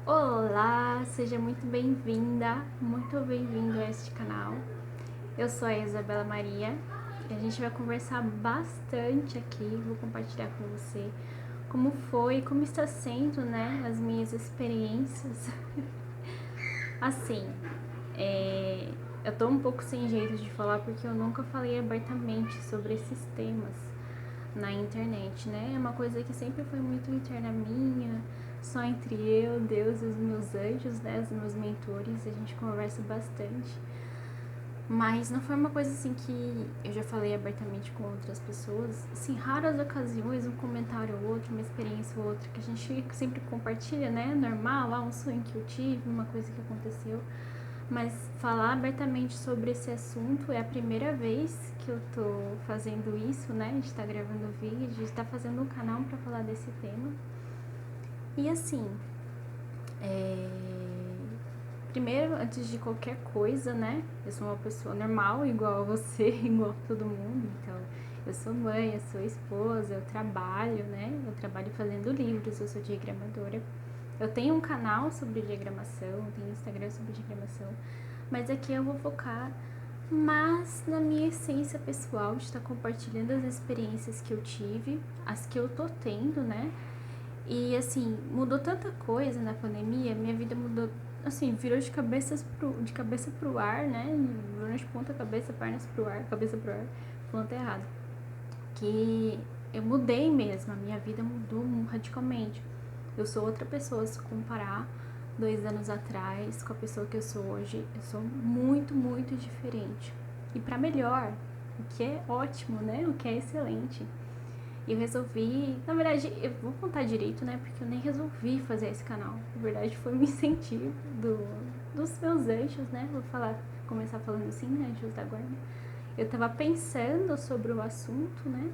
Olá, seja muito bem-vinda, muito bem-vindo a este canal. Eu sou a Isabela Maria e a gente vai conversar bastante aqui, vou compartilhar com você como foi, como está sendo, né, as minhas experiências. Assim, eu tô um pouco sem jeito de falar porque eu nunca falei abertamente sobre esses temas na internet, né? É uma coisa que sempre foi muito interna minha, só entre eu, Deus e os meus anjos, né? Os meus mentores, a gente conversa bastante. Mas não foi uma coisa assim que eu já falei abertamente com outras pessoas. Assim, raras ocasiões, um comentário ou outro, uma experiência ou outra que a gente sempre compartilha, né? Normal, um sonho que eu tive, uma coisa que aconteceu. Mas falar abertamente sobre esse assunto é a primeira vez que eu tô fazendo isso, né? A gente tá gravando vídeo, a gente tá fazendo um canal pra falar desse tema. E assim, é... primeiro, antes de qualquer coisa, né? Eu sou uma pessoa normal, igual a você, igual a todo mundo. Então, eu sou mãe, eu sou esposa, eu trabalho, né? Eu trabalho fazendo livros, eu sou diagramadora. Eu tenho um canal sobre diagramação, tenho um Instagram sobre diagramação, mas aqui eu vou focar mais na minha essência pessoal, de estar compartilhando as experiências que eu tive, as que eu tô tendo, né? E assim, mudou tanta coisa na pandemia, minha vida mudou, assim, virou de cabeça pro ar, né? Virou de ponta cabeça, pernas pro ar, cabeça pro ar, falando errado. Que eu mudei mesmo, a minha vida mudou radicalmente. Eu sou outra pessoa se comparar 2 anos atrás com a pessoa que eu sou hoje. Eu sou muito, muito diferente. E para melhor, o que é ótimo, né? O que é excelente. E eu resolvi, na verdade, eu vou contar direito, né? Porque eu nem resolvi fazer esse canal. Na verdade, foi um incentivo dos meus anjos, né? Vou começar falando assim, né? Anjos da guarda. Eu tava pensando sobre o assunto, né?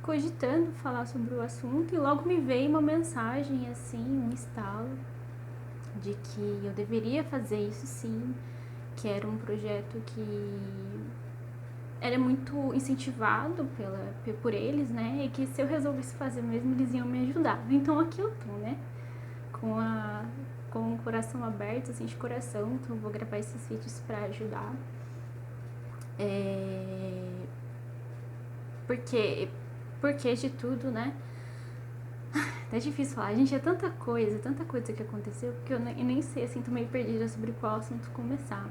Cogitando falar sobre o assunto e logo me veio uma mensagem assim, um estalo de que eu deveria fazer isso sim, que era um projeto que era muito incentivado por eles, né? E que se eu resolvesse fazer mesmo, eles iam me ajudar. Então aqui eu tô, né? Com, a, com o coração aberto, assim, de coração. Então eu vou gravar esses vídeos pra ajudar. Porque, porque de tudo, né? É difícil falar, gente, é tanta coisa que aconteceu, que eu nem sei, assim, tô meio perdida sobre qual assunto começar.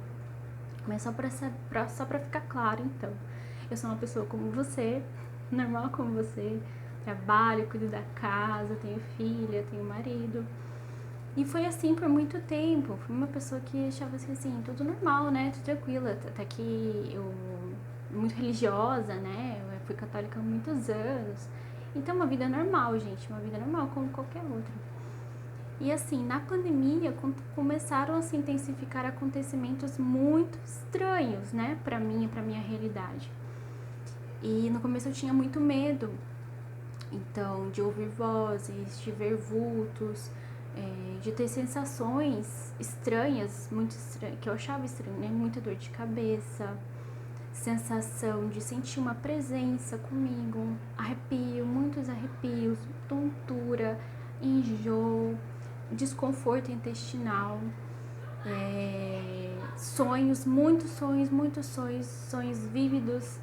Mas só pra ficar claro, então. Eu sou uma pessoa como você, normal como você, trabalho, cuido da casa, tenho filha, tenho marido. E foi assim por muito tempo. Fui uma pessoa que achava assim, tudo normal, né? Tudo tranquila. Até que eu, muito religiosa, né? Eu fui católica há muitos anos. Então, uma vida normal, gente. Uma vida normal como qualquer outra. E assim, na pandemia começaram a se intensificar acontecimentos muito estranhos, né? Pra mim e pra minha realidade. E no começo eu tinha muito medo. Então, de ouvir vozes, de ver vultos, de ter sensações estranhas, muito estranhas, que eu achava estranho, né? Muita dor de cabeça, sensação de sentir uma presença comigo, arrepio, muitos arrepios, tontura, enjoo, desconforto intestinal, muitos sonhos, sonhos vívidos,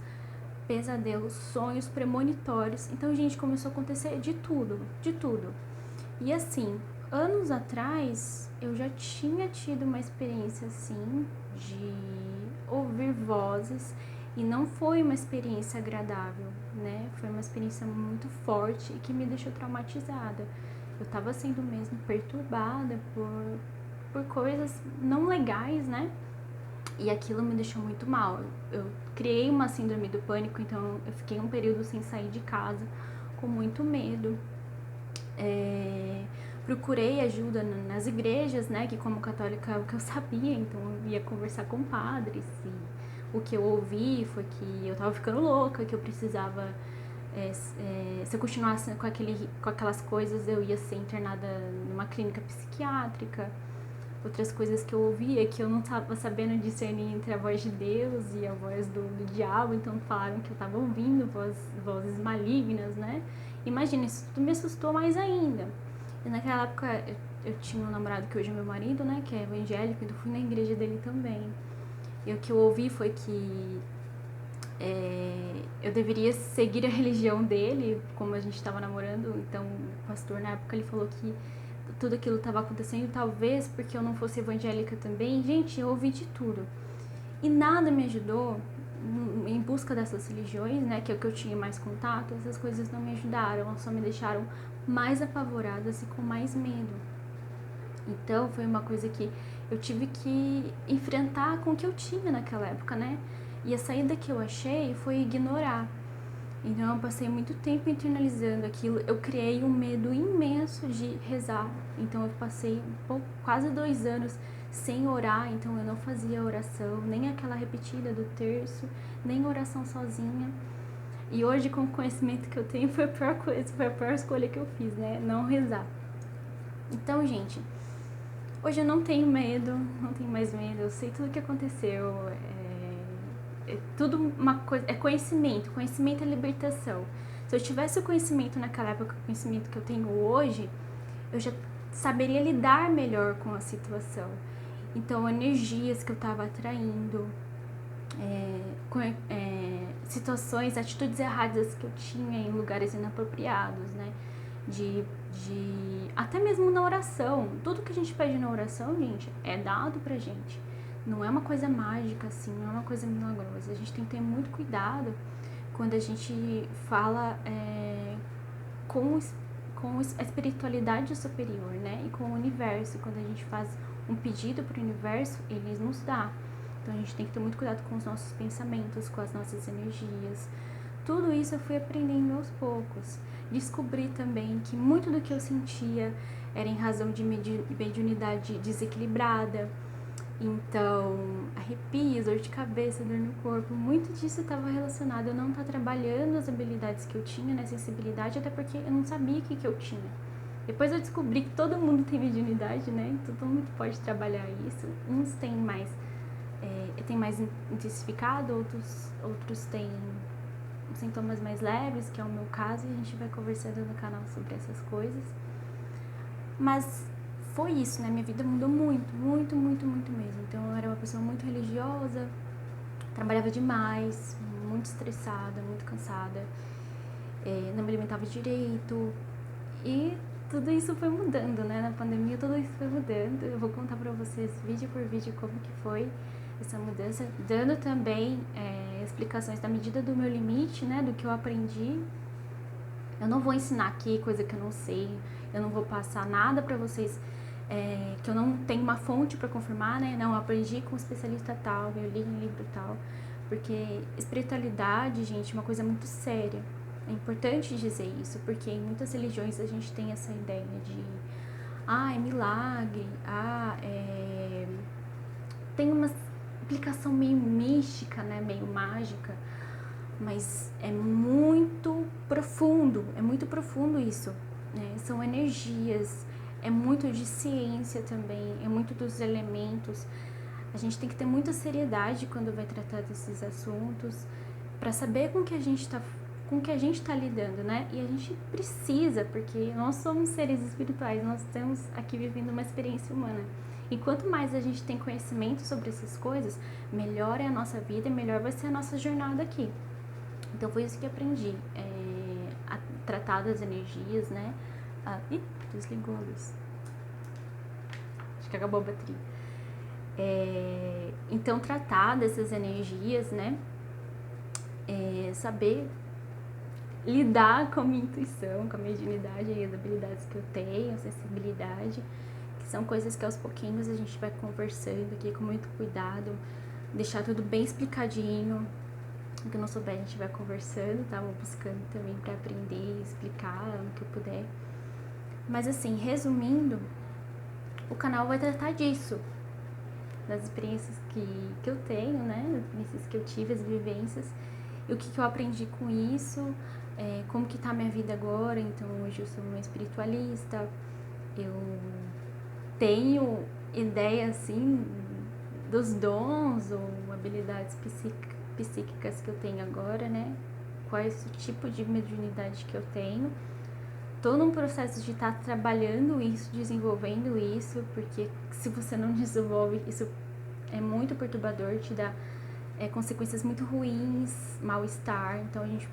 pesadelos, sonhos premonitórios. Então, gente, começou a acontecer de tudo, de tudo. E assim, anos atrás, eu já tinha tido uma experiência assim, de ouvir vozes, e não foi uma experiência agradável, né? Foi uma experiência muito forte e que me deixou traumatizada. Eu tava sendo mesmo perturbada por coisas não legais, né? E aquilo me deixou muito mal. Eu criei uma síndrome do pânico, então eu fiquei um período sem sair de casa, com muito medo. Procurei ajuda nas igrejas, né? Que como católica é o que eu sabia, então eu ia conversar com padres. E o que eu ouvi foi que eu tava ficando louca, que eu precisava. Se eu continuasse com aquelas coisas, eu ia ser internada numa clínica psiquiátrica. Outras coisas que eu ouvia que eu não estava sabendo discernir entre a voz de Deus e a voz do diabo, então falaram que eu estava ouvindo vozes malignas, né? Imagina, isso tudo me assustou mais ainda. E naquela época eu tinha um namorado que hoje é meu marido, né, que é evangélico, então fui na igreja dele também. E o que eu ouvi foi que eu deveria seguir a religião dele, como a gente estava namorando. Então o pastor na época ele falou que tudo aquilo estava acontecendo talvez porque eu não fosse evangélica também. Gente, eu ouvi de tudo e nada me ajudou em busca dessas religiões, né, que é o que eu tinha mais contato. Essas coisas não me ajudaram, elas só me deixaram mais apavoradas e com mais medo. Então foi uma coisa que eu tive que enfrentar com o que eu tinha naquela época, né? E a saída que eu achei foi ignorar. Então eu passei muito tempo internalizando aquilo. Eu criei um medo imenso de rezar. Então eu passei quase 2 anos sem orar. Então eu não fazia oração, nem aquela repetida do terço, nem oração sozinha. E hoje, com o conhecimento que eu tenho, foi a pior coisa, foi a pior escolha que eu fiz, né? Não rezar. Então, gente, hoje eu não tenho medo, não tenho mais medo. Eu sei tudo o que aconteceu. É tudo uma coisa, é conhecimento. Conhecimento é libertação. Se eu tivesse o conhecimento naquela época, o conhecimento que eu tenho hoje, eu já saberia lidar melhor com a situação. Então, energias que eu estava atraindo, situações, atitudes erradas que eu tinha em lugares inapropriados, né? Até mesmo na oração. Tudo que a gente pede na oração, gente, é dado pra gente. Não é uma coisa mágica, assim, não é uma coisa milagrosa. A gente tem que ter muito cuidado quando a gente fala com a espiritualidade superior, né? E com o universo. Quando a gente faz um pedido pro universo, ele nos dá. Então a gente tem que ter muito cuidado com os nossos pensamentos, com as nossas energias. Tudo isso eu fui aprendendo aos poucos. Descobri também que muito do que eu sentia era em razão de mediunidade desequilibrada. Então, arrepios, dor de cabeça, dor no corpo, muito disso estava relacionado a eu não estar trabalhando as habilidades que eu tinha, né, sensibilidade, até porque eu não sabia o que eu tinha. Depois eu descobri que todo mundo tem mediunidade, né, então todo mundo pode trabalhar isso. Uns têm mais intensificado, outros têm sintomas mais leves, que é o meu caso, e a gente vai conversando no canal sobre essas coisas. Mas foi isso, né? Minha vida mudou muito, muito, muito, muito mesmo. Então eu era uma pessoa muito religiosa, trabalhava demais, muito estressada, muito cansada, não me alimentava direito. E tudo isso foi mudando, né? Na pandemia tudo isso foi mudando. Eu vou contar pra vocês vídeo por vídeo como que foi essa mudança, dando também explicações da medida do meu limite, né? Do que eu aprendi. Eu não vou ensinar aqui coisa que eu não sei, eu não vou passar nada pra vocês que eu não tenho uma fonte pra confirmar, né? Não, eu aprendi com um especialista tal, eu li um livro tal. Porque espiritualidade, gente, é uma coisa muito séria. É importante dizer isso, porque em muitas religiões a gente tem essa ideia de é milagre, tem uma aplicação meio mística, né, meio mágica, mas é muito profundo isso, né? São energias, é muito de ciência também, é muito dos elementos. A gente tem que ter muita seriedade quando vai tratar desses assuntos, para saber com que a gente tá lidando, né? E a gente precisa, porque nós somos seres espirituais, nós estamos aqui vivendo uma experiência humana. E quanto mais a gente tem conhecimento sobre essas coisas, melhor é a nossa vida e melhor vai ser a nossa jornada aqui. Então foi isso que aprendi, a tratar das energias, né? Desligou a luz. Acho que acabou a bateria. Então tratar dessas energias, né? Saber lidar com a minha intuição, com a mediunidade e as habilidades que eu tenho, a sensibilidade, que são coisas que aos pouquinhos a gente vai conversando aqui com muito cuidado, deixar tudo bem explicadinho. O que eu não souber a gente vai conversando, tá? Vou buscando também pra aprender, explicar o que eu puder. Mas assim, resumindo, o canal vai tratar disso, das experiências que eu tenho, né? Das experiências que eu tive, as vivências, e o que eu aprendi com isso, como que tá a minha vida agora. Então hoje eu sou uma espiritualista, eu tenho ideia, assim, dos dons ou habilidades psíquicas que eu tenho agora, né? Qual é esse tipo de mediunidade que eu tenho. tô num processo de estar trabalhando isso, desenvolvendo isso, porque se você não desenvolve, isso é muito perturbador, te dá consequências muito ruins, mal-estar. Então a gente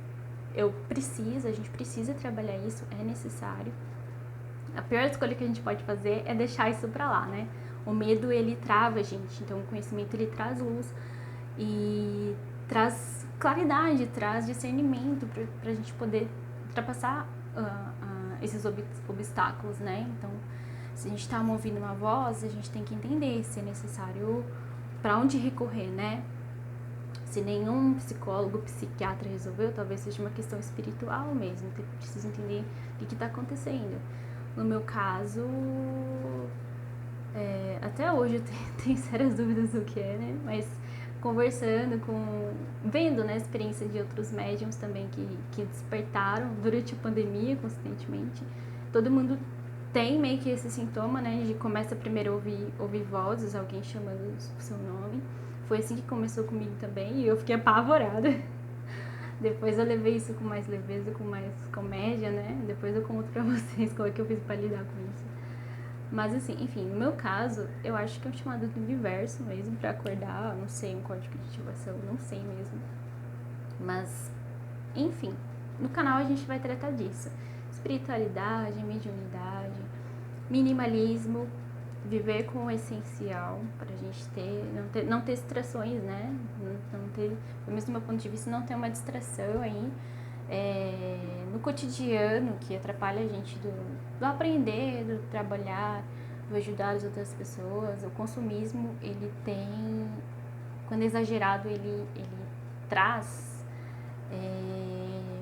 precisa trabalhar isso, é necessário. A pior escolha que a gente pode fazer é deixar isso pra lá, né? O medo, ele trava a gente, então o conhecimento, ele traz luz e traz claridade, traz discernimento pra gente poder ultrapassar esses obstáculos, né? Então, se a gente tá ouvindo uma voz, a gente tem que entender se é necessário pra onde recorrer, né? Se nenhum psicólogo, psiquiatra resolveu, talvez seja uma questão espiritual mesmo, precisa entender o que tá acontecendo. No meu caso, até hoje eu tenho sérias dúvidas do que é, né? Mas conversando vendo, né, a experiência de outros médiums também que despertaram durante a pandemia, consistentemente, todo mundo tem meio que esse sintoma, né? De começa primeiro a ouvir vozes, alguém chamando o seu nome. Foi assim que começou comigo também e eu fiquei apavorada. Depois eu levei isso com mais leveza, com mais comédia, né? Depois eu conto pra vocês como é que eu fiz pra lidar com isso. Mas assim, enfim, no meu caso, eu acho que é um chamado do universo mesmo pra acordar, não sei, um código de ativação, não sei mesmo. Mas, enfim, no canal a gente vai tratar disso. Espiritualidade, mediunidade, minimalismo, viver com o essencial pra gente não ter distrações, né? Não ter, pelo menos do meu ponto de vista, não ter uma distração aí no cotidiano que atrapalha a gente do aprender, do trabalhar, do ajudar as outras pessoas. O consumismo, ele tem, quando é exagerado, ele traz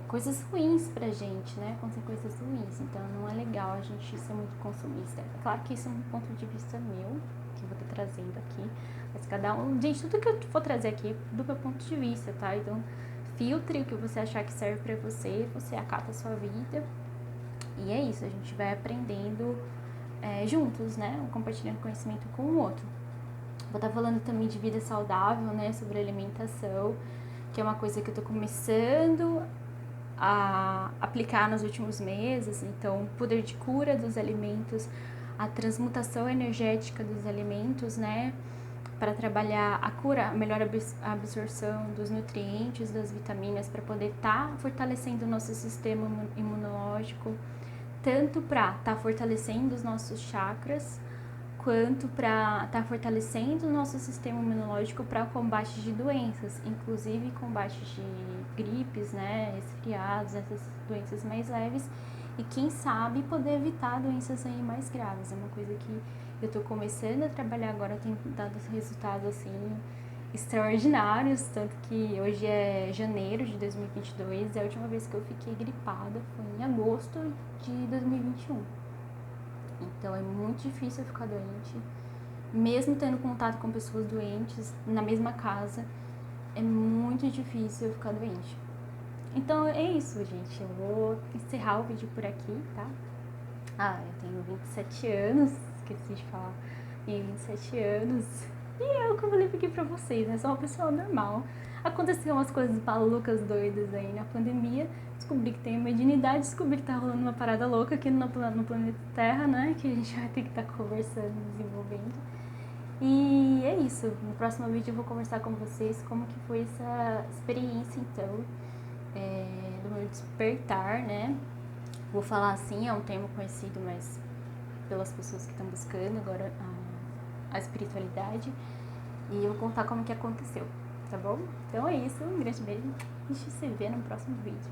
coisas ruins pra gente, né? Consequências ruins. Então não é legal a gente ser muito consumista. É claro que isso é um ponto de vista meu, que eu vou estar trazendo aqui. Mas cada um. Gente, tudo que eu for trazer aqui é do meu ponto de vista, tá? Então filtre o que você achar que serve pra você, você acata a sua vida. E é isso, a gente vai aprendendo juntos, né? Compartilhando conhecimento com o outro. Vou estar falando também de vida saudável, né? Sobre alimentação, que é uma coisa que eu tô começando a aplicar nos últimos meses. Então, o poder de cura dos alimentos, a transmutação energética dos alimentos, né? Para trabalhar a cura, a melhor absorção dos nutrientes, das vitaminas, para poder estar fortalecendo o nosso sistema imunológico, tanto para estar fortalecendo os nossos chakras, quanto para estar fortalecendo o nosso sistema imunológico para combate de doenças, inclusive combate de gripes, né, resfriados, essas doenças mais leves, e quem sabe poder evitar doenças aí mais graves. É uma coisa que eu tô começando a trabalhar agora, tem dado resultados assim extraordinários, tanto que hoje é janeiro de 2022, e a última vez que eu fiquei gripada foi em agosto de 2021. Então é muito difícil eu ficar doente, mesmo tendo contato com pessoas doentes na mesma casa, é muito difícil eu ficar doente. Então é isso, gente. Eu vou encerrar o vídeo por aqui, tá? Eu tenho 27 anos, esqueci de falar. Tenho 27 anos. E eu, como eu falei pra vocês, né? Sou uma pessoa normal. Aconteceu umas coisas malucas, doidas aí na pandemia. Descobri que tenho mediunidade, descobri que tá rolando uma parada louca aqui no planeta Terra, né? Que a gente vai ter que estar conversando, desenvolvendo. E é isso. No próximo vídeo eu vou conversar com vocês como que foi essa experiência, então, do meu despertar, né? Vou falar assim, é um termo conhecido, mas pelas pessoas que estão buscando agora a espiritualidade. E eu vou contar como que aconteceu, tá bom? Então é isso, um grande beijo. A gente se vê no próximo vídeo.